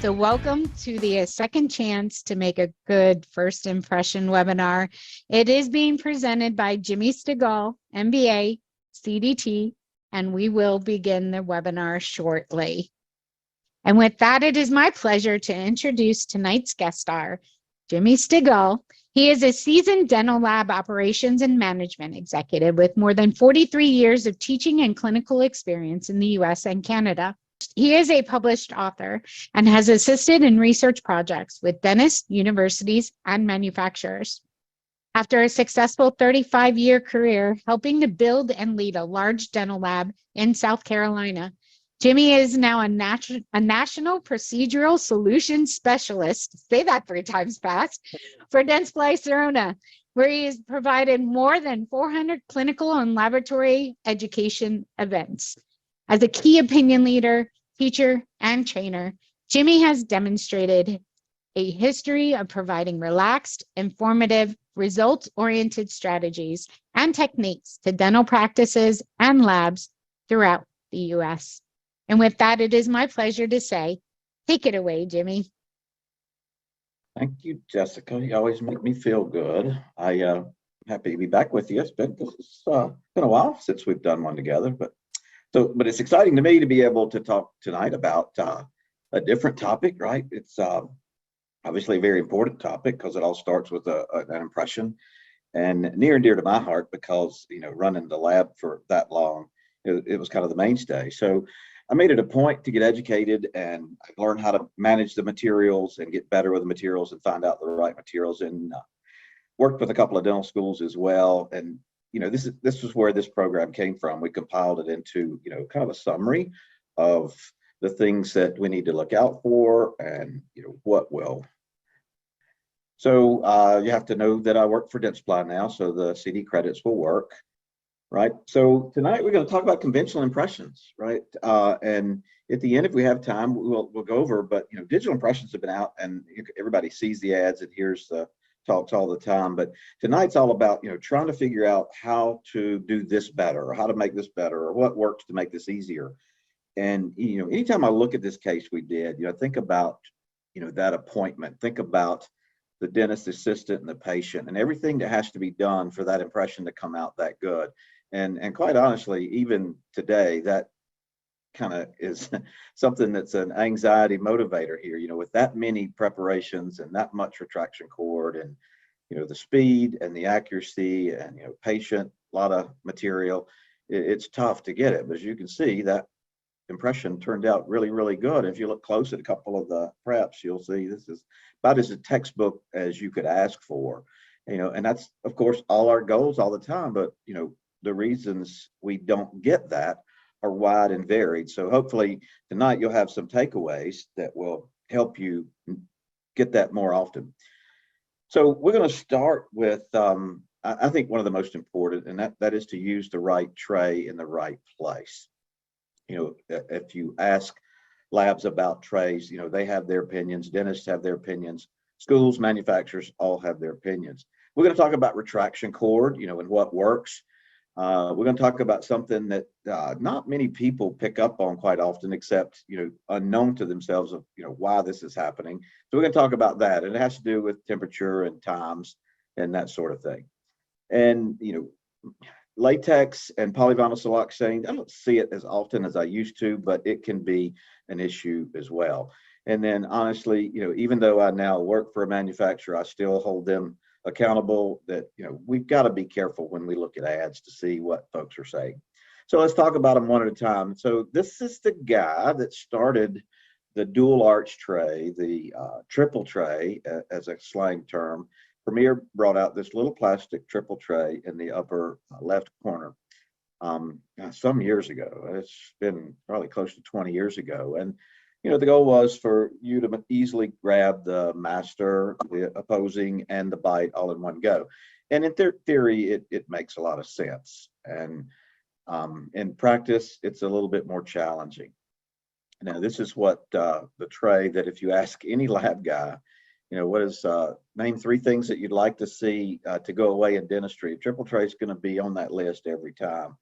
So welcome to the Second Chance to Make a Good First Impression webinar. It is being presented by Jimmy Stegall, MBA, CDT, and we will begin the webinar shortly. And with that, it is my pleasure to introduce tonight's guest star, Jimmy Stegall. He is a seasoned dental lab operations and management executive with more than 43 years of teaching and clinical experience in the US and Canada. He is a published author and has assisted in research projects with dentists, universities, and manufacturers. After a successful 35-year career helping to build and lead a large dental lab in South Carolina, Jimmy is now a national procedural solutions specialist, say that 3 times fast, for Dentsply Sirona, where he has provided more than 400 clinical and laboratory education events. As a key opinion leader, teacher, and trainer, Jimmy has demonstrated a history of providing relaxed, informative, results-oriented strategies and techniques to dental practices and labs throughout the U.S. And with that, it is my pleasure to say, take it away, Jimmy. Thank you, Jessica. You always make me feel good. I'm happy to be back with you. It's been a while since we've done one together, but it's exciting to me to be able to talk tonight about a different topic, right? It's obviously a very important topic because it all starts with an impression, and near and dear to my heart because, you know, running the lab for that long, it was kind of the mainstay. So I made it a point to get educated and learn how to manage the materials and get better with the materials and find out the right materials, and worked with a couple of dental schools as well. And you know, this is where this program came from. We compiled it into, you know, kind of a summary of the things that we need to look out for and, you know, what will. So you have to know that I work for Dentsply now, so the CD credits will work, right? So tonight we're going to talk about conventional impressions, right? And at the end, if we have time, we'll go over. But you know, digital impressions have been out, and everybody sees the ads and hears the talks all the time. But tonight's all about, you know, trying to figure out how to do this better, or how to make this better, or what works to make this easier. And you know, anytime I look at this case we did, you know, think about, you know, that appointment, think about the dentist assistant and the patient and everything that has to be done for that impression to come out that good. And quite honestly, even today, that kind of is something that's an anxiety motivator here, you know, with that many preparations and that much retraction cord, and you know, the speed and the accuracy, and you know, patient, a lot of material, it's tough to get it. But as you can see, that impression turned out really, really good. If you look close at a couple of the preps, you'll see this is about as a textbook as you could ask for, you know. And that's of course all our goals all the time, but you know, the reasons we don't get that are wide and varied. So hopefully tonight you'll have some takeaways that will help you get that more often. So we're going to start with, I think one of the most important, and that is to use the right tray in the right place. You know, if you ask labs about trays, you know, they have their opinions, dentists have their opinions, schools, manufacturers all have their opinions. We're going to talk about retraction cord, you know, and what works. We're going to talk about something that not many people pick up on quite often, except, you know, unknown to themselves of, you know, why this is happening. So we're going to talk about that, and it has to do with temperature and times and that sort of thing. And, you know, latex and polyvinyl siloxane, I don't see it as often as I used to, but it can be an issue as well. And then honestly, you know, even though I now work for a manufacturer, I still hold them accountable that, you know, we've got to be careful when we look at ads to see what folks are saying. So let's talk about them one at a time. So this is the guy that started the dual arch tray, the triple tray as a slang term. Premier brought out this little plastic triple tray in the upper left corner some years ago. It's been probably close to 20 years ago. And you know, the goal was for you to easily grab the master, the opposing, and the bite all in one go. And in theory, it makes a lot of sense. And in practice, it's a little bit more challenging. Now, this is what the tray that if you ask any lab guy, you know, what is name 3 things that you'd like to see to go away in dentistry? Triple tray is going to be on that list every time.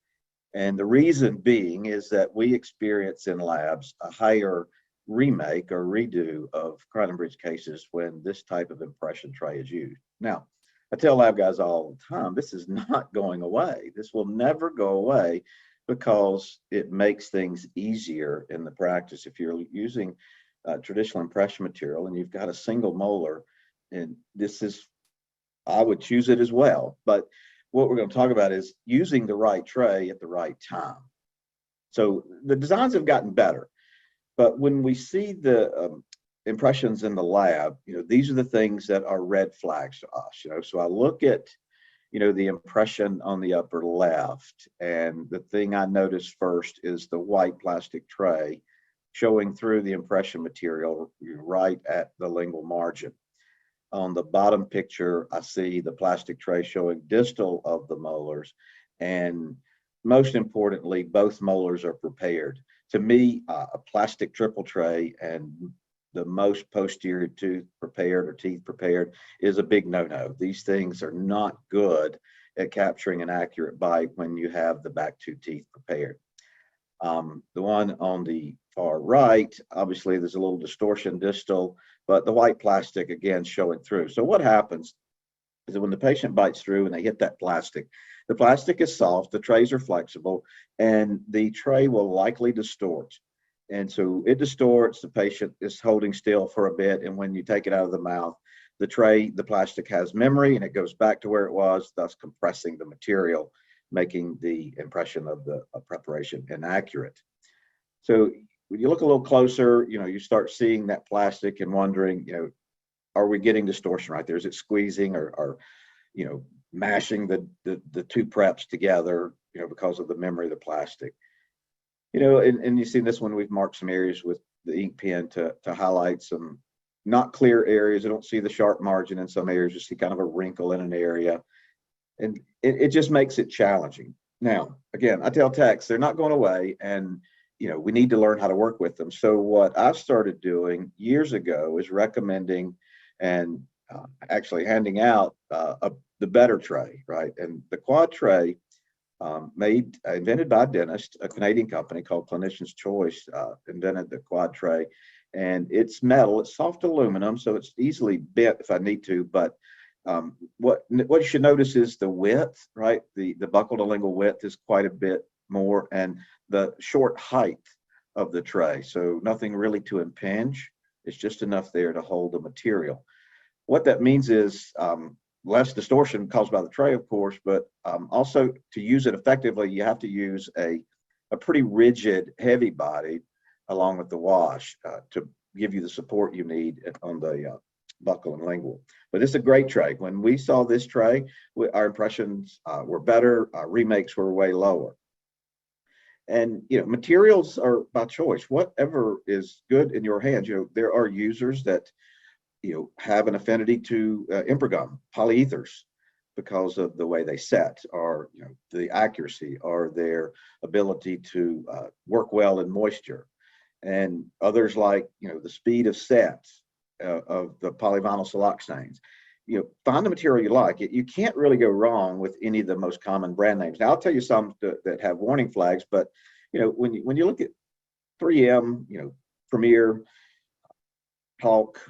And the reason being is that we experience in labs a higher remake or redo of crown and bridge cases when this type of impression tray is used. Now, I tell lab guys all the time, this is not going away. This will never go away because it makes things easier in the practice. If you're using traditional impression material and you've got a single molar, and this is, I would choose it as well. But what we're going to talk about is using the right tray at the right time. So the designs have gotten better, but when we see the impressions in the lab, these are the things that are red flags to us. So I look at, the impression on the upper left, and the thing I notice first is the white plastic tray showing through the impression material right at the lingual margin. On the bottom picture, I see the plastic tray showing distal of the molars, and most importantly, both molars are prepared. To me, a plastic triple tray and the most posterior tooth prepared or teeth prepared is a big no-no. These things are not good at capturing an accurate bite when you have the back two teeth prepared. The one on the far right, obviously there's a little distortion distal, but the white plastic again showing through. So what happens is that when the patient bites through and they hit that plastic, the plastic is soft, the trays are flexible, and the tray will likely distort. And so it distorts, the patient is holding still for a bit, and when you take it out of the mouth, the plastic has memory and it goes back to where it was, thus compressing the material, making the impression of the preparation inaccurate. So when you look a little closer, you start seeing that plastic and wondering, are we getting distortion right there? Is it squeezing or mashing the two preps together, because of the memory of the plastic? And you see this one, we've marked some areas with the ink pen to highlight some not clear areas. I don't see the sharp margin in some areas, you see kind of a wrinkle in an area. And it just makes it challenging. Now, again, I tell techs, they're not going away, and we need to learn how to work with them. So what I've started doing years ago is recommending and actually handing out the better tray, right? And the quad tray, invented by a dentist, a Canadian company called Clinician's Choice, invented the quad tray, and it's metal, it's soft aluminum, so it's easily bent if I need to. But what you should notice is the width, right? The buccal to lingual width is quite a bit more, and the short height of the tray. So nothing really to impinge. It's just enough there to hold the material. What that means is less distortion caused by the tray, of course, but also to use it effectively, you have to use a pretty rigid, heavy body along with the wash to give you the support you need on the buccal and lingual. But it's a great tray. When we saw this tray, our impressions were better, our remakes were way lower. And materials are by choice. Whatever is good in your hands. There are users that have an affinity to Impergum, polyethers, because of the way they set, or the accuracy, or their ability to work well in moisture. And others like the speed of set of the polyvinyl siloxanes. Find the material you like. You can't really go wrong with any of the most common brand names. Now I'll tell you some that have warning flags, but when you look at 3M, Premier, Talk,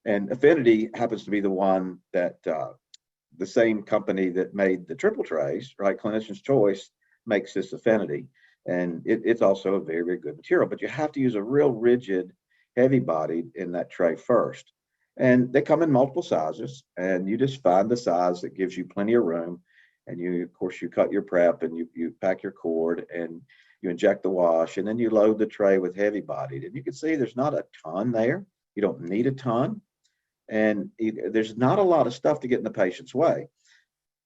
and Affinity happens to be the one that the same company that made the triple trays, right? Clinician's Choice makes this Affinity, and it's also a very, very good material. But you have to use a real rigid, heavy bodied in that tray first. And they come in multiple sizes, and you just find the size that gives you plenty of room. And of course, you cut your prep, and you pack your cord, and you inject the wash, and then you load the tray with heavy bodied. And you can see there's not a ton there. You don't need a ton. And there's not a lot of stuff to get in the patient's way,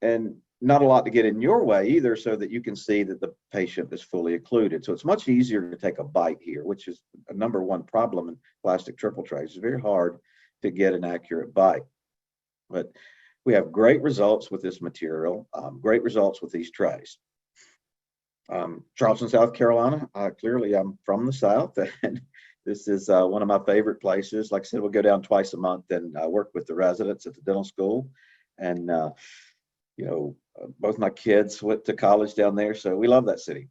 and not a lot to get in your way either, so that you can see that the patient is fully occluded. So it's much easier to take a bite here, which is a number one problem in plastic triple trays. It's very hard to get an accurate bite. But we have great results with this material, great results with these trays. Charleston, South Carolina, clearly I'm from the South, and this is one of my favorite places. Like I said, we'll go down twice a month and work with the residents at the dental school. And, both my kids went to college down there, so we love that city.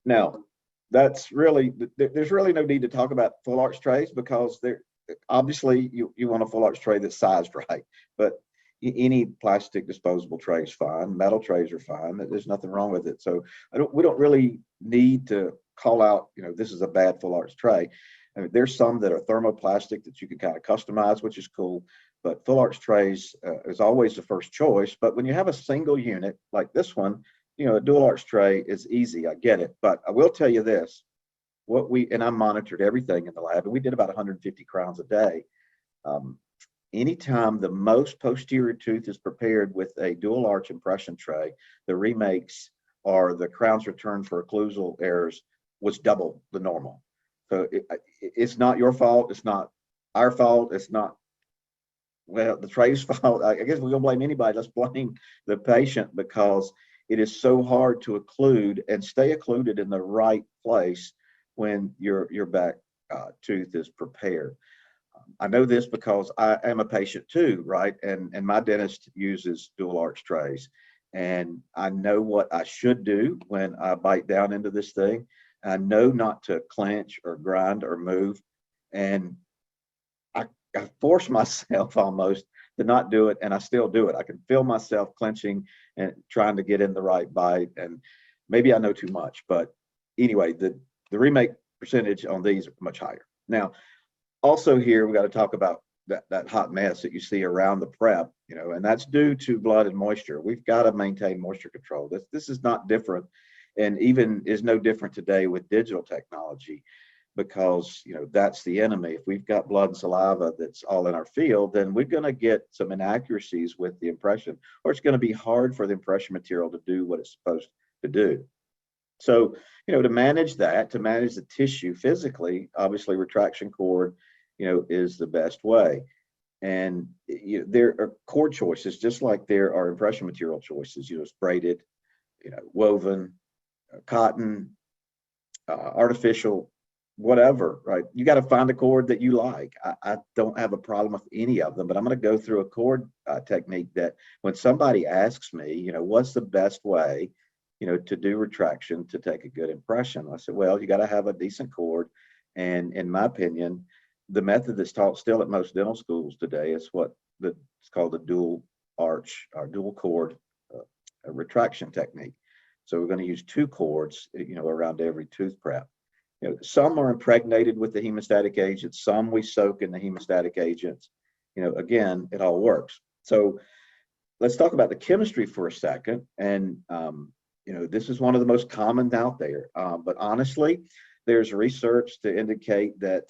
Now, that's really, there's really no need to talk about full arch trays because they're obviously you want a full arch tray that's sized right, but any plastic disposable tray is fine. Metal trays are fine. There's nothing wrong with it. So we don't really need to call out, this is a bad full arch tray. I mean, there's some that are thermoplastic that you can kind of customize, which is cool. But full arch trays is always the first choice. But when you have a single unit like this one, a dual arch tray is easy. I get it. But I will tell you this, and I monitored everything in the lab, and we did about 150 crowns a day. Anytime the most posterior tooth is prepared with a dual arch impression tray, the remakes or the crowns returned for occlusal errors was double the normal. So it's not your fault. It's not our fault. It's not, well, the tray's fault. I guess we're gonna blame anybody. Let's blame the patient because it is so hard to occlude and stay occluded in the right place when your back tooth is prepared. I know this because I am a patient too, right? And my dentist uses dual arch trays, and I know what I should do when I bite down into this thing. I know not to clench or grind or move, and I force myself almost to not do it, and I still do it. I can feel myself clenching and trying to get in the right bite, and maybe I know too much, but anyway, the remake percentage on these are much higher. Now, also here, we got to talk about that hot mess that you see around the prep, and that's due to blood and moisture. We've got to maintain moisture control. This is not different, and even is no different today with digital technology, because that's the enemy. If we've got blood and saliva that's all in our field, then we're going to get some inaccuracies with the impression, or it's going to be hard for the impression material to do what it's supposed to do. So, to manage that, to manage the tissue physically, obviously retraction cord, is the best way. And there are cord choices, just like there are impression material choices, braided, woven, cotton, artificial, whatever, right? You got to find a cord that you like. I don't have a problem with any of them, but I'm going to go through a cord technique that when somebody asks me, what's the best way, to do retraction to take a good impression, I said, well, you got to have a decent cord. And in my opinion, the method that's taught still at most dental schools today is it's called the dual arch or dual cord retraction technique. So we're going to use two cords, around every tooth prep. Some are impregnated with the hemostatic agents, some we soak in the hemostatic agents. Again, it all works. So let's talk about the chemistry for a second. And, this is one of the most common out there. But honestly, there's research to indicate that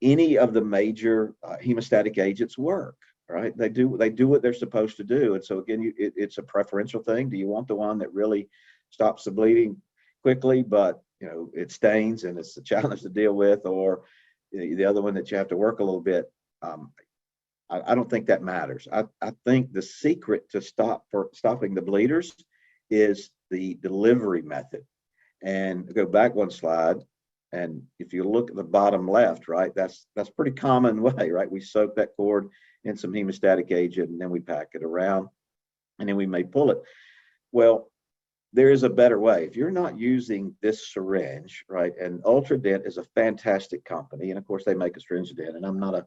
any of the major hemostatic agents work, right? They do what they're supposed to do. And so again, it's a preferential thing. Do you want the one that really stops the bleeding quickly, but it stains and it's a challenge to deal with, or the other one that you have to work a little bit? I don't think that matters. I think the secret to stopping the bleeders is the delivery method. And go back one slide, and if you look at the bottom left, right, that's pretty common way, right? We soak that cord in some hemostatic agent, and then we pack it around, and then we may pull it. Well, there is a better way. If you're not using this syringe, right, and Ultradent is a fantastic company, and of course they make a Stringident, and I'm not a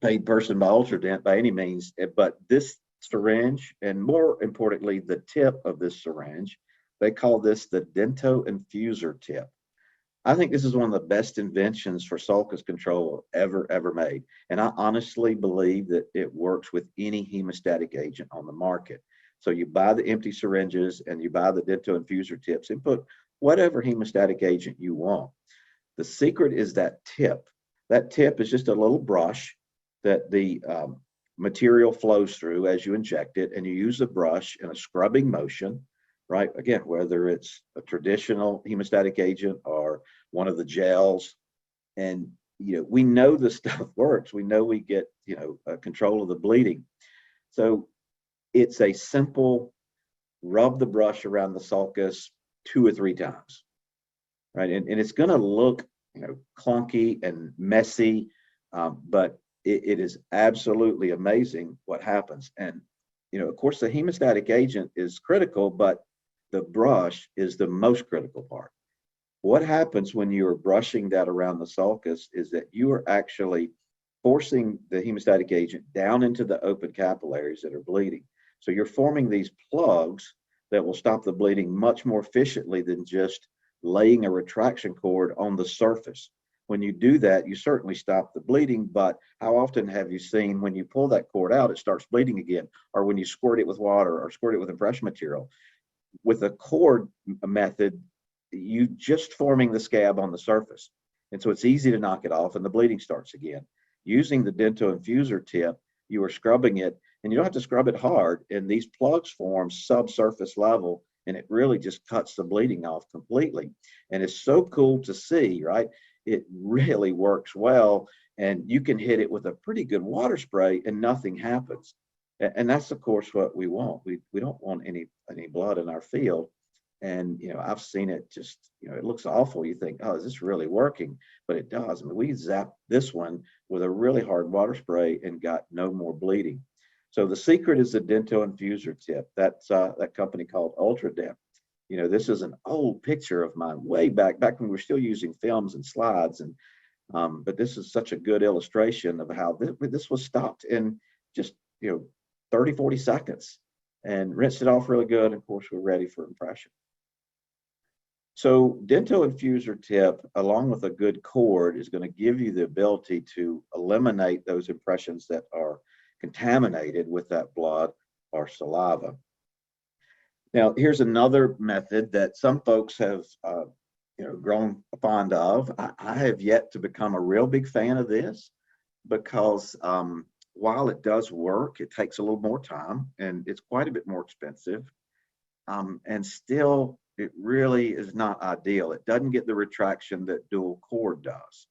paid person by Ultradent by any means, but this syringe, and more importantly, the tip of this syringe, they call this the Dento Infuser tip. I think this is one of the best inventions for sulcus control ever made. And I honestly believe that it works with any hemostatic agent on the market. So you buy the empty syringes and you buy the Dento Infuser tips and put whatever hemostatic agent you want. The secret is that tip. That tip is just a little brush that the material flows through as you inject it, and you use the brush in a scrubbing motion, right? Again, whether it's a traditional hemostatic agent or one of the gels, and we know the stuff works. We know we get control of the bleeding. So it's a simple rub the brush around the sulcus 2 or 3 times, right? And it's going to look clunky and messy, but it is absolutely amazing what happens. And of course, the hemostatic agent is critical, but the brush is the most critical part. What happens when you are brushing that around the sulcus is that you are actually forcing the hemostatic agent down into the open capillaries that are bleeding. So you're forming these plugs that will stop the bleeding much more efficiently than just laying a retraction cord on the surface. When you do that, you certainly stop the bleeding, but how often have you seen when you pull that cord out, it starts bleeding again, or when you squirt it with water or squirt it with impression material? With a cord method, you just forming the scab on the surface. And so it's easy to knock it off and the bleeding starts again. Using the Dento infuser tip, you are scrubbing it and you don't have to scrub it hard. And these plugs form subsurface level and it really just cuts the bleeding off completely. And it's so cool to see, right? It really works well. And you can hit it with a pretty good water spray and nothing happens. And that's of course what we want. We don't want any blood in our field. And I've seen it just, it looks awful. You think, oh, is this really working? But it does. I mean, we zapped this one with a really hard water spray and got no more bleeding. So the secret is the Dento infuser tip. That's that company called Ultradent. This is an old picture of mine way back when we were still using films and slides. And but this is such a good illustration of how this was stopped in just 30, 40 seconds and rinsed it off really good. Of course, we're ready for impression. So Dento infuser tip, along with a good cord, is going to give you the ability to eliminate those impressions that are contaminated with that blood or saliva. Now, here's another method that some folks have grown fond of. I have yet to become a real big fan of this because while it does work, it takes a little more time and it's quite a bit more expensive. And still, it really is not ideal. It doesn't get the retraction that dual cord does.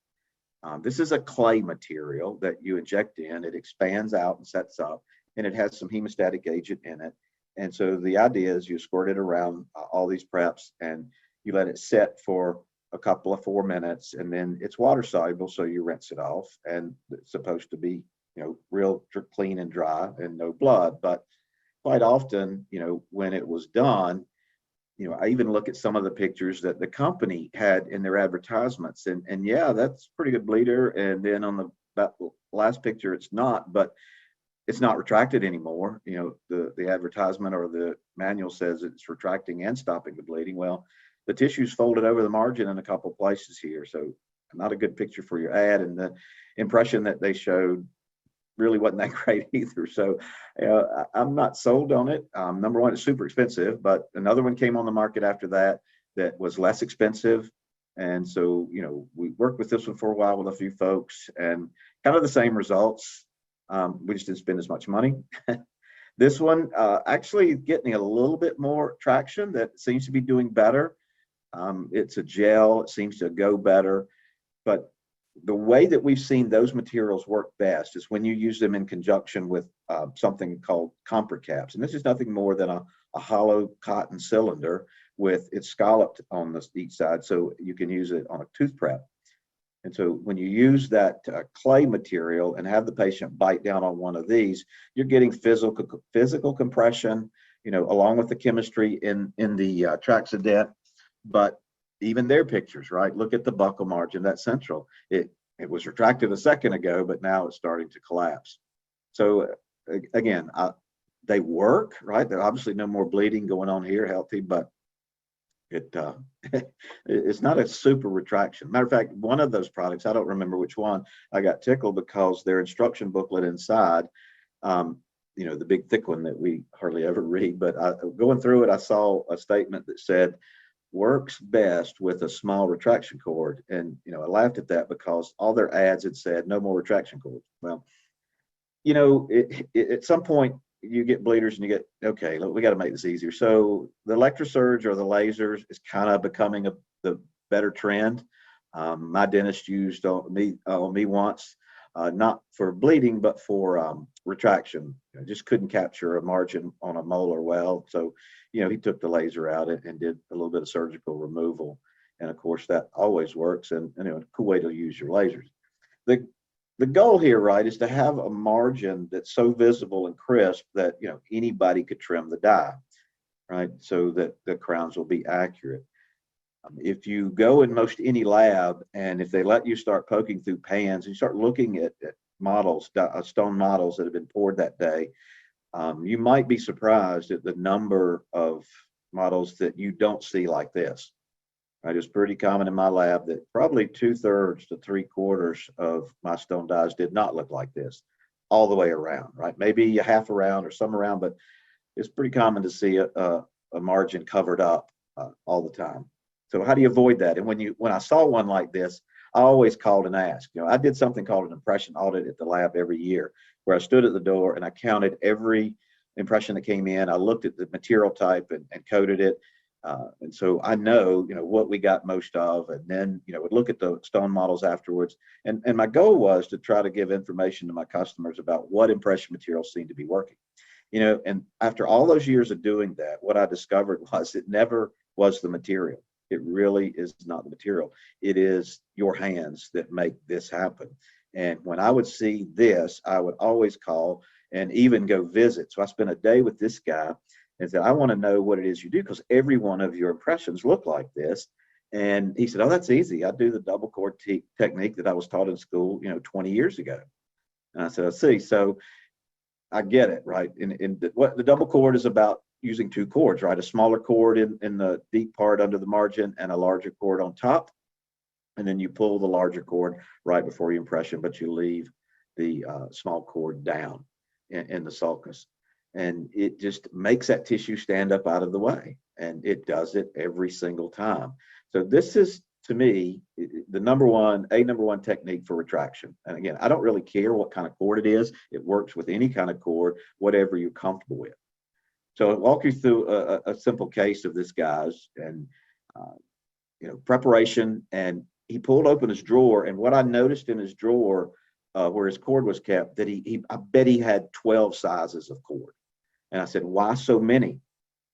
This is a clay material that you inject in. It expands out and sets up, and it has some hemostatic agent in it. And so the idea is you squirt it around all these preps and you let it set for a couple of 4 minutes, and then it's water soluble, so you rinse it off. And it's supposed to be, real clean and dry and no blood. But quite often, when it was done, I even look at some of the pictures that the company had in their advertisements, and yeah, that's pretty good bleeder. And then on that last picture, it's not, but it's not retracted anymore. The advertisement or the manual says it's retracting and stopping the bleeding. Well, the tissue's folded over the margin in a couple of places here, so not a good picture for your ad. And the impression that they showed really wasn't that great either. So I'm not sold on it. Number one, it's super expensive, but another one came on the market after that was less expensive. And so, we worked with this one for a while with a few folks and kind of the same results. We just didn't spend as much money. This one actually getting a little bit more traction that seems to be doing better. It's a gel, it seems to go better, but the way that we've seen those materials work best is when you use them in conjunction with something called compress caps. And this is nothing more than a hollow cotton cylinder with it scalloped on each side, so you can use it on a tooth prep. And so when you use that clay material and have the patient bite down on one of these, you're getting physical compression, along with the chemistry in the Traxident. But even their pictures, right? Look at the buccal margin, that central. It was retracted a second ago, but now it's starting to collapse. So again, they work, right? There's obviously no more bleeding going on here, healthy, but it's not a super retraction. Matter of fact, one of those products, I don't remember which one, I got tickled because their instruction booklet inside, the big thick one that we hardly ever read, but going through it, I saw a statement that said, works best with a small retraction cord. And, I laughed at that because all their ads had said no more retraction cords. Well, at some point you get bleeders and you get, okay, look, we got to make this easier. So the electrosurge or the lasers is kind of becoming the better trend. My dentist used on me once, not for bleeding, but for retraction. Just couldn't capture a margin on a molar well. So, he took the laser out and did a little bit of surgical removal. And of course, that always works. And a cool way to use your lasers. The goal here, right, is to have a margin that's so visible and crisp that, anybody could trim the die, right? So that the crowns will be accurate. If you go in most any lab, and if they let you start poking through pans, and you start looking at models, stone models that have been poured that day, you might be surprised at the number of models that you don't see like this. Right, it's pretty common in my lab that probably 2/3 to 3/4 of my stone dies did not look like this all the way around. Right, maybe a half around or some around, but it's pretty common to see a margin covered up all the time. So how do you avoid that? And when I saw one like this, I always called and asked. You know, I did something called an impression audit at the lab every year, where I stood at the door and I counted every impression that came in. I looked at the material type and coded it. And so I know, what we got most of, and then, would look at the stone models afterwards. And my goal was to try to give information to my customers about what impression materials seemed to be working. And after all those years of doing that, what I discovered was it never was the material. It really is not the material. It is your hands that make this happen. And when I would see this, I would always call and even go visit. So I spent a day with this guy and said, I want to know what it is you do, because every one of your impressions look like this. And he said, oh, that's easy. I do the double cord technique that I was taught in school, 20 years ago. And I said, I see. So I get it, right? What the double cord is about, using two cords, right? A smaller cord in the deep part under the margin and a larger cord on top. And then you pull the larger cord right before your impression, but you leave the small cord down in the sulcus. And it just makes that tissue stand up out of the way. And it does it every single time. So this is, to me, the number one technique for retraction. And again, I don't really care what kind of cord it is. It works with any kind of cord, whatever you're comfortable with. So I'll walk you through a simple case of this guy's, and preparation. And he pulled open his drawer, and what I noticed in his drawer, where his cord was kept, that I bet he had 12 sizes of cord. And I said, why so many?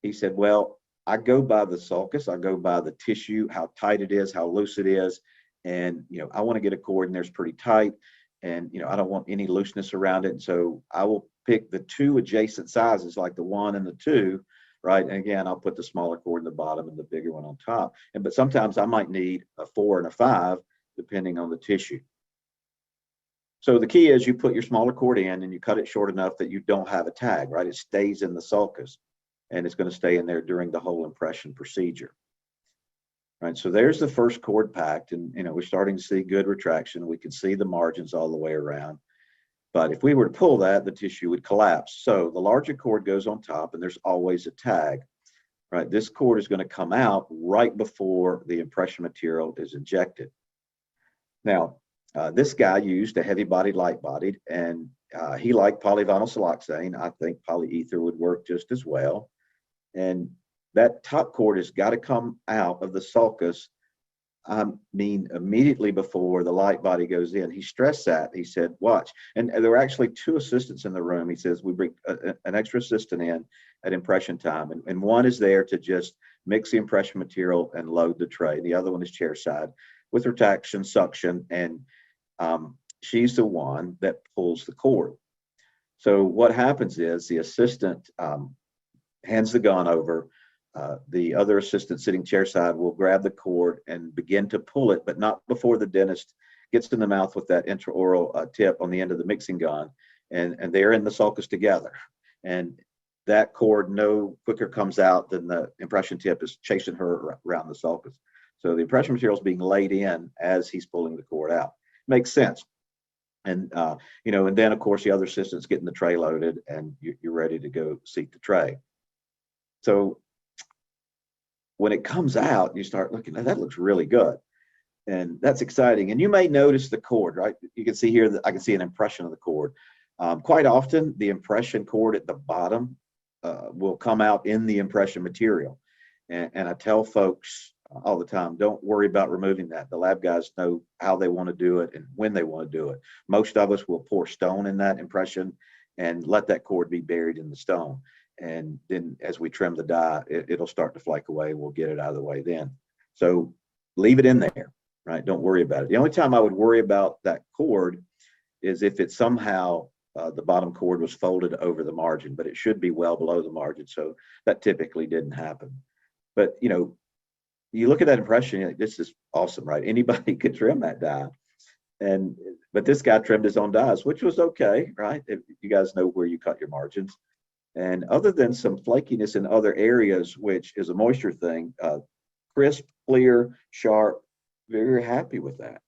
He said, well, I go by the sulcus, I go by the tissue, how tight it is, how loose it is. And, I want to get a cord in there's pretty tight. And, I don't want any looseness around it. And so I will pick the two adjacent sizes, like the 1 and the 2, right? And again, I'll put the smaller cord in the bottom and the bigger one on top. But sometimes I might need a 4 and a 5, depending on the tissue. So the key is you put your smaller cord in and you cut it short enough that you don't have a tag, right? It stays in the sulcus, and it's going to stay in there during the whole impression procedure. Right, so there's the first cord packed, and we're starting to see good retraction. We can see the margins all the way around. But if we were to pull that, the tissue would collapse. So the larger cord goes on top, and there's always a tag. Right, this cord is going to come out right before the impression material is injected. Now, this guy used a heavy-bodied, light-bodied, and he liked polyvinyl siloxane. I think polyether would work just as well. And that top cord has got to come out of the sulcus, immediately before the light body goes in. He stressed that. He said, watch. And there were actually 2 assistants in the room. He says, we bring an extra assistant in at impression time. And one is there to just mix the impression material and load the tray. The other one is chairside with retraction, suction, and she's the one that pulls the cord. So what happens is the assistant hands the gun over. The other assistant sitting chairside will grab the cord and begin to pull it, but not before the dentist gets in the mouth with that intraoral tip on the end of the mixing gun. And they're in the sulcus together. And that cord no quicker comes out than the impression tip is chasing her around the sulcus. So the impression material is being laid in as he's pulling the cord out. Makes sense. And, and then, of course, the other assistant's getting the tray loaded, and you're ready to go seat the tray. So when it comes out, you start looking, that looks really good. And that's exciting. And you may notice the cord, right? You can see here that I can see an impression of the cord. Quite often, the impression cord at the bottom will come out in the impression material. And I tell folks all the time, don't worry about removing that. The lab guys know how they want to do it and when they want to do it. Most of us will pour stone in that impression and let that cord be buried in the stone. And then as we trim the die, it'll start to flake away. We'll get it out of the way then. So leave it in there, right? Don't worry about it. The only time I would worry about that cord is if it somehow the bottom cord was folded over the margin, but it should be well below the margin. So that typically didn't happen. But, you look at that impression, you're like, this is awesome, right? Anybody could trim that die. But this guy trimmed his own dies, which was okay, right? If you guys know where you cut your margins. And other than some flakiness in other areas, which is a moisture thing, crisp, clear, sharp, very happy with that.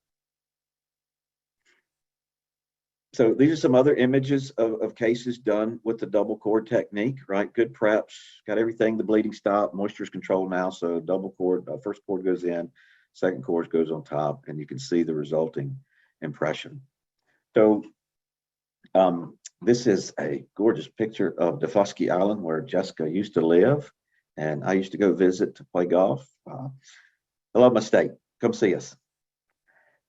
So these are some other images of cases done with the double cord technique, right? Good preps, got everything, the bleeding stopped, moisture's controlled now. So double cord, first cord goes in, second cord goes on top, and you can see the resulting impression. So this is a gorgeous picture of Defusky Island where Jessica used to live, and I used to go visit to play golf. I love my state. Come see us.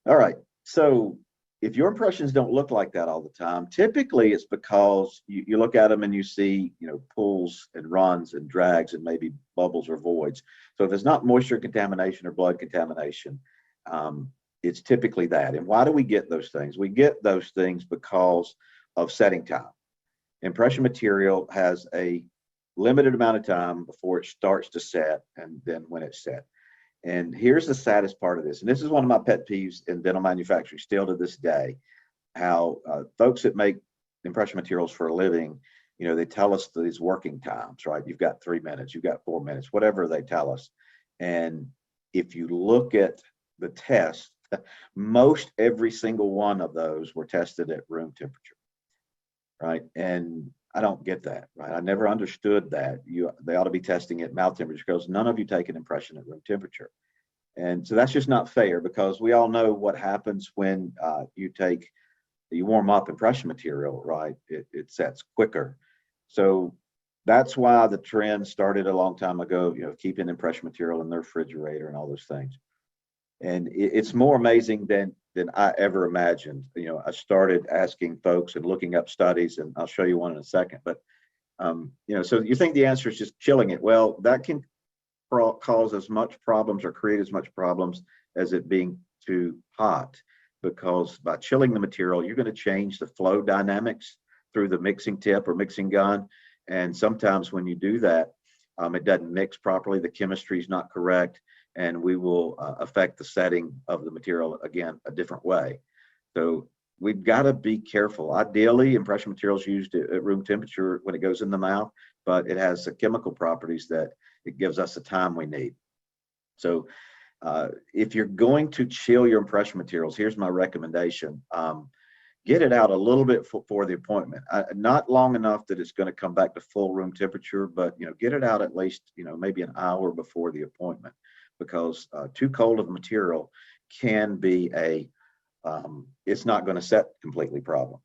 All right. So if your impressions don't look like that all the time, typically it's because you look at them and you see, pulls and runs and drags and maybe bubbles or voids. So if it's not moisture contamination or blood contamination, it's typically that. And why do we get those things? We get those things because of setting time. Impression material has a limited amount of time before it starts to set and then when it's set. And here's the saddest part of this, and this is one of my pet peeves in dental manufacturing still to this day, how folks that make impression materials for a living, they tell us these working times, right? You've got 3 minutes, you've got 4 minutes, whatever they tell us. And if you look at the test, most every single one of those were tested at room temperature, right? And I don't get that, right? I never understood that. They ought to be testing at mouth temperature because none of you take an impression at room temperature. And so that's just not fair because we all know what happens when you warm up impression material, right? It sets quicker. So that's why the trend started a long time ago, keeping impression material in the refrigerator and all those things. And it's more amazing than I ever imagined. I started asking folks and looking up studies, and I'll show you one in a second. But so you think the answer is just chilling it? Well, that can cause as much problems or create as much problems as it being too hot, because by chilling the material, you're going to change the flow dynamics through the mixing tip or mixing gun. And sometimes when you do that, it doesn't mix properly. The chemistry is not correct. And we will affect the setting of the material, again, a different way. So we've got to be careful. Ideally, impression material is used at room temperature when it goes in the mouth, but it has the chemical properties that it gives us the time we need. So if you're going to chill your impression materials, here's my recommendation. Get it out a little bit for the appointment. Not long enough that it's going to come back to full room temperature, but get it out at least maybe an hour before the appointment, because too cold of material can be it's not going to set completely problem.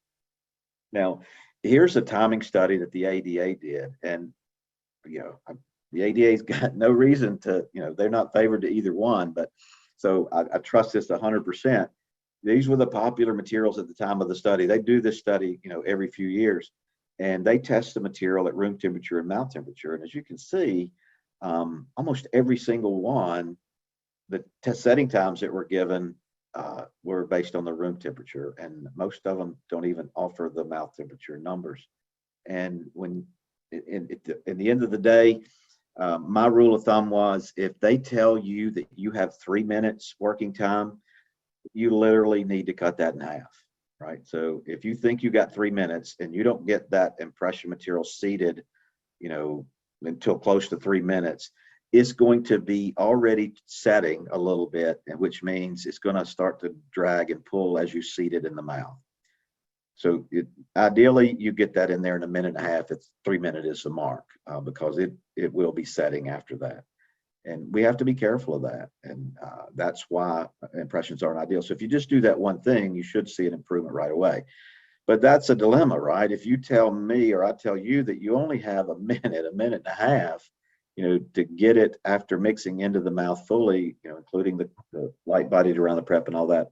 Now, here's a timing study that the ADA did, and the ADA's got no reason to, they're not favored to either one, but so I trust this 100%. These were the popular materials at the time of the study. They do this study, every few years, and they test the material at room temperature and mouth temperature. And as you can see, almost every single one, the test setting times that were given were based on the room temperature, and most of them don't even offer the mouth temperature numbers. And when in the end of the day, my rule of thumb was, if they tell you that you have 3 minutes working time, you literally need to cut that in half, right? So if you think you got 3 minutes and you don't get that impression material seated, until close to 3 minutes, it's going to be already setting a little bit, which means it's going to start to drag and pull as you seat it in the mouth. So ideally, you get that in there in a minute and a half. It's 3 minutes is the mark, because it will be setting after that. And we have to be careful of that. And that's why impressions aren't ideal. So if you just do that one thing, you should see an improvement right away. But that's a dilemma, right? If you tell me, or I tell you, that you only have a minute and a half, to get it after mixing into the mouth fully, including the light bodied around the prep and all that,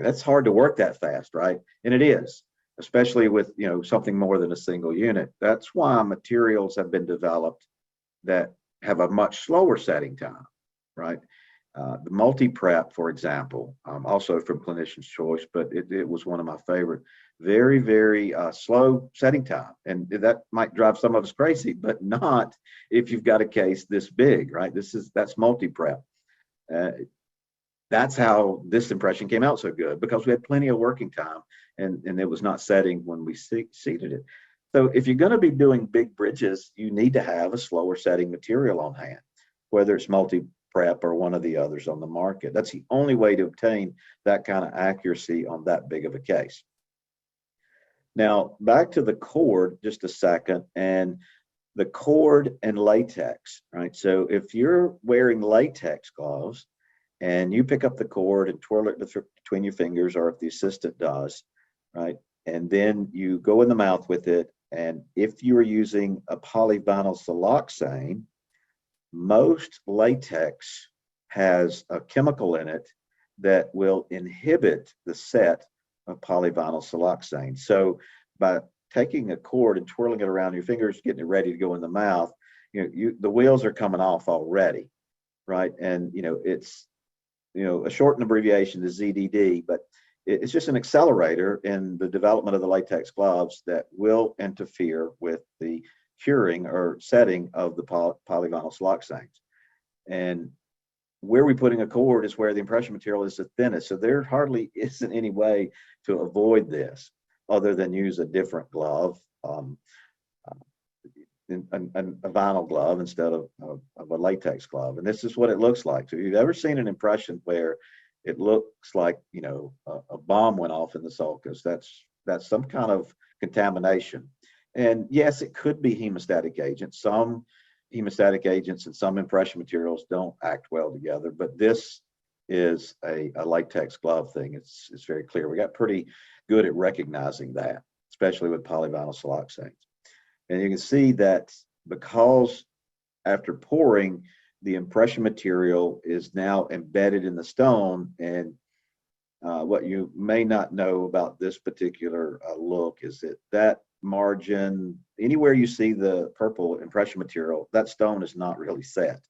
that's hard to work that fast, right? And it is, especially with, something more than a single unit. That's why materials have been developed that have a much slower setting time, right? The multi-prep, for example, also from Clinician's Choice, but it was one of my favorite. Very, very slow setting time. And that might drive some of us crazy, but not if you've got a case this big, right? That's multi-prep. That's how this impression came out so good, because we had plenty of working time and it was not setting when we seated it. So if you're going to be doing big bridges, you need to have a slower setting material on hand, whether it's multi-prep or one of the others on the market. That's the only way to obtain that kind of accuracy on that big of a case. Now, back to the cord just a second, and the cord and latex, right? So if you're wearing latex gloves and you pick up the cord and twirl it between your fingers, or if the assistant does, right? And then you go in the mouth with it. And if you are using a polyvinyl siloxane, most latex has a chemical in it that will inhibit the set of polyvinyl siloxane. So by taking a cord and twirling it around your fingers, getting it ready to go in the mouth, the wheels are coming off already, right? And it's a shortened abbreviation to ZDD, but it's just an accelerator in the development of the latex gloves that will interfere with the curing or setting of the polyvinyl siloxanes. And where we putting a cord is where the impression material is the thinnest. So there hardly isn't any way to avoid this other than use a different glove, a vinyl glove instead of a latex glove. And this is what it looks like. So if you've ever seen an impression where it looks like, a bomb went off in the sulcus, that's some kind of contamination. And yes, it could be hemostatic agents. Some hemostatic agents and some impression materials don't act well together, but this is a latex glove thing. It's very clear. We got pretty good at recognizing that, especially with polyvinyl siloxanes. And you can see that because after pouring, the impression material is now embedded in the stone. And what you may not know about this particular look is that margin, anywhere you see the purple impression material, that stone is not really set.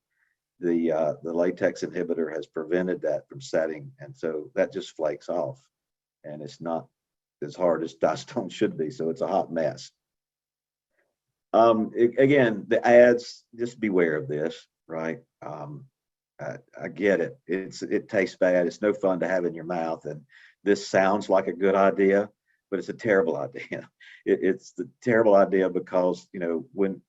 The latex inhibitor has prevented that from setting, and so that just flakes off, and it's not as hard as dye stone should be. So it's a hot mess. Again, the ads, just beware of this, right? I get it. It tastes bad. It's no fun to have in your mouth, and this sounds like a good idea, but it's a terrible idea. It's the terrible idea because when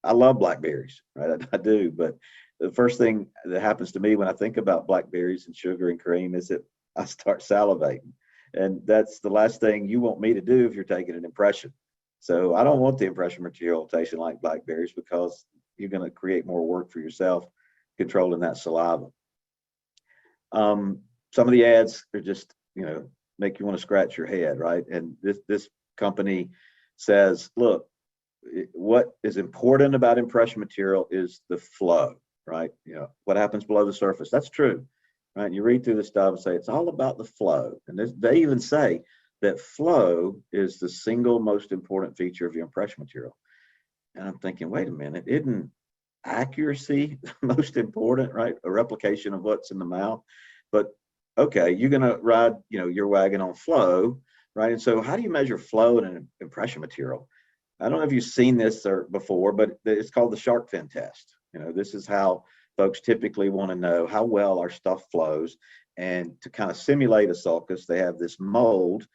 I love blackberries, right? I do, but the first thing that happens to me when I think about blackberries and sugar and cream is that I start salivating, and that's the last thing you want me to do if you're taking an impression. So I don't want the impression material tasting like blackberries, because you're going to create more work for yourself controlling that saliva. Some of the ads are just, make you want to scratch your head, right? And this company says, look, what is important about impression material is the flow, right? What happens below the surface. That's true, right? And you read through the stuff and say, it's all about the flow. And they even say that flow is the single most important feature of your impression material. And I'm thinking, wait a minute, isn't accuracy most important, right? A replication of what's in the mouth. But okay, you're going to ride, your wagon on flow, right? And so how do you measure flow in an impression material? I don't know if you've seen this before, but it's called the shark fin test. This is how folks typically want to know how well our stuff flows. And to kind of simulate a sulcus, they have this mold,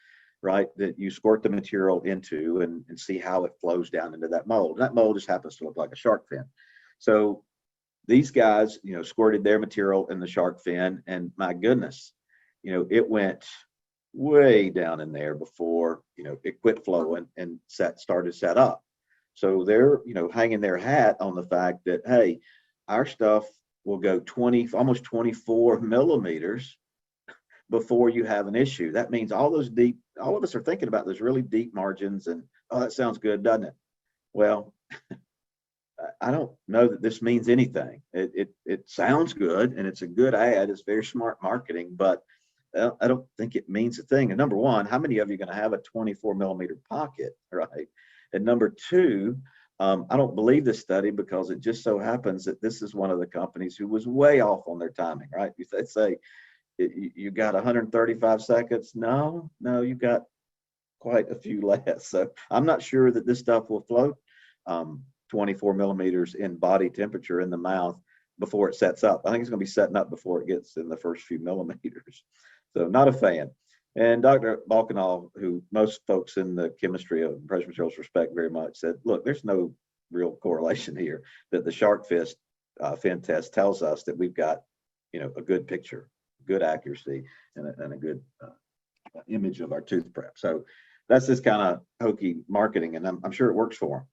right, that you squirt the material into and see how it flows down into that mold. And that mold just happens to look like a shark fin. So these guys, squirted their material in the shark fin, and my goodness, it went way down in there before, it quit flowing and started set up. So they're, hanging their hat on the fact that, hey, our stuff will go almost 24 millimeters before you have an issue. That means all of us are thinking about those really deep margins, and, oh, that sounds good, doesn't it? Well, I don't know that this means anything. It sounds good, and it's a good ad. It's very smart marketing, but I don't think it means a thing. And number one, how many of you are going to have a 24 millimeter pocket, right? And number two, I don't believe this study because it just so happens that this is one of the companies who was way off on their timing, right? They say you got 135 seconds. No, you got quite a few less. So I'm not sure that this stuff will float 24 millimeters in body temperature in the mouth before it sets up. I think it's going to be setting up before it gets in the first few millimeters. So not a fan. And Dr. Balkanal, who most folks in the chemistry of impression materials respect very much, said, look, there's no real correlation here, that the shark fin test tells us that we've got, a good picture, good accuracy, and a good image of our tooth prep. So that's this kind of hokey marketing, and I'm sure it works for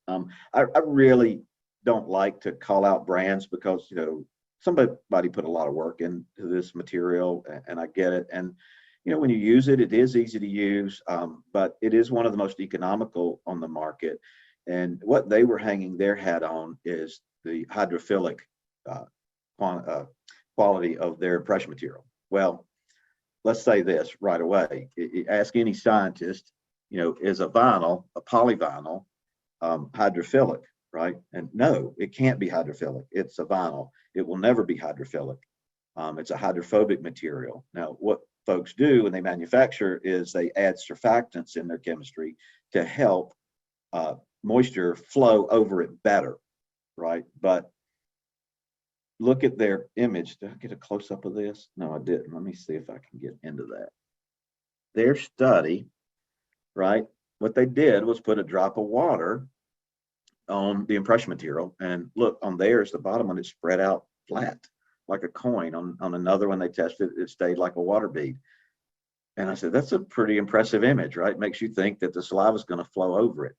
them. I really don't like to call out brands because, somebody put a lot of work into this material, and I get it. And, when you use it, it is easy to use, but it is one of the most economical on the market. And what they were hanging their hat on is the hydrophilic quality of their impression material. Well, let's say this right away. Ask any scientist, is a vinyl, a polyvinyl, hydrophilic, right? And no, it can't be hydrophilic. It's a vinyl. It will never be hydrophilic. It's a hydrophobic material. Now, what folks do when they manufacture is they add surfactants in their chemistry to help moisture flow over it better, right? But look at their image. Did I get a close-up of this? No, I didn't. Let me see if I can get into that. Their study, right? What they did was put a drop of water on the impression material, and look, on theirs, the bottom one is spread out flat like a coin. On another one they tested, it stayed like a water bead. And I said, that's a pretty impressive image, right? Makes you think that the saliva is going to flow over it.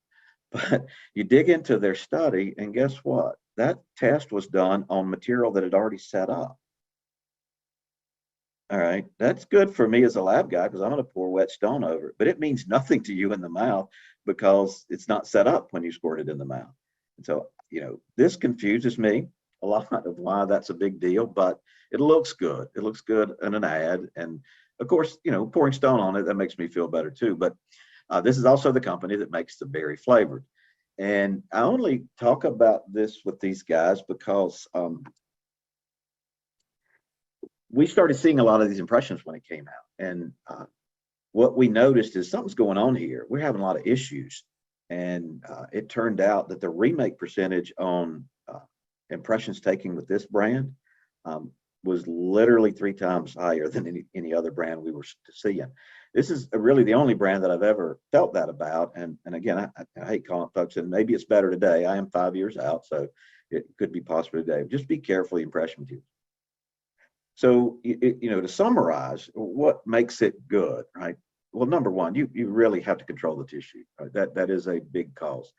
But you dig into their study, and guess what? That test was done on material that had already set up. All right, that's good for me as a lab guy because I'm going to pour wet stone over it, but it means nothing to you in the mouth because it's not set up when you squirt it in the mouth. And so, this confuses me a lot of why that's a big deal, but it looks good. It looks good in an ad. And of course, pouring stone on it, that makes me feel better too. But this is also the company that makes the berry flavored. And I only talk about this with these guys because we started seeing a lot of these impressions when it came out. And what we noticed is something's going on here. We're having a lot of issues. And it turned out that the remake percentage on impressions taken with this brand was literally 3 times higher than any other brand we were seeing. This is really the only brand that I've ever felt that about. And again, I hate calling folks, and maybe it's better today. I am 5 years out, so it could be possible today. Just be careful the impression material. So, to summarize, what makes it good, right? Well, number one, you really have to control the tissue, right? That is a big cause.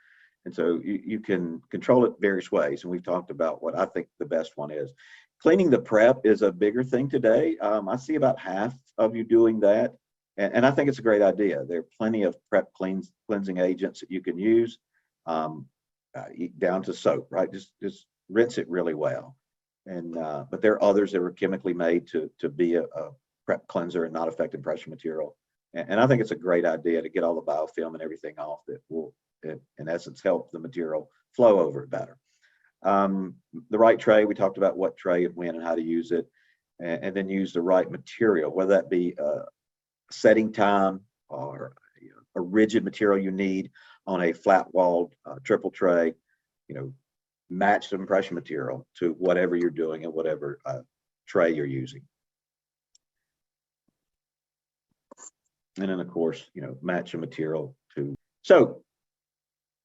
And so you can control it various ways. And we've talked about what I think the best one is. Cleaning the prep is a bigger thing today. I see about half of you doing that. And I think it's a great idea. There are plenty of prep cleansing agents that you can use, down to soap, right? Just rinse it really well. And but there are others that were chemically made to be a prep cleanser and not affect impression material. And I think it's a great idea to get all the biofilm and everything off that will, in essence, help the material flow over it better. The right tray, we talked about what tray and when and how to use it, and then use the right material, whether that be setting time or a rigid material you need on a flat-walled triple tray. Match the impression material to whatever you're doing and whatever tray you're using. And then, of course, match the material to. So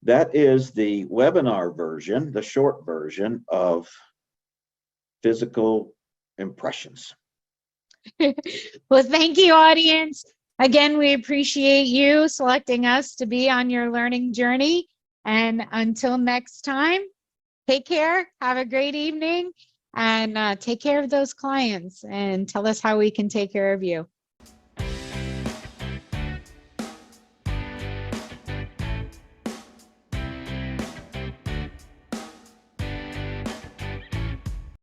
that is the webinar version, the short version of physical impressions. Well, thank you, audience. Again, we appreciate you selecting us to be on your learning journey. And until next time, take care, have a great evening, and take care of those clients and tell us how we can take care of you.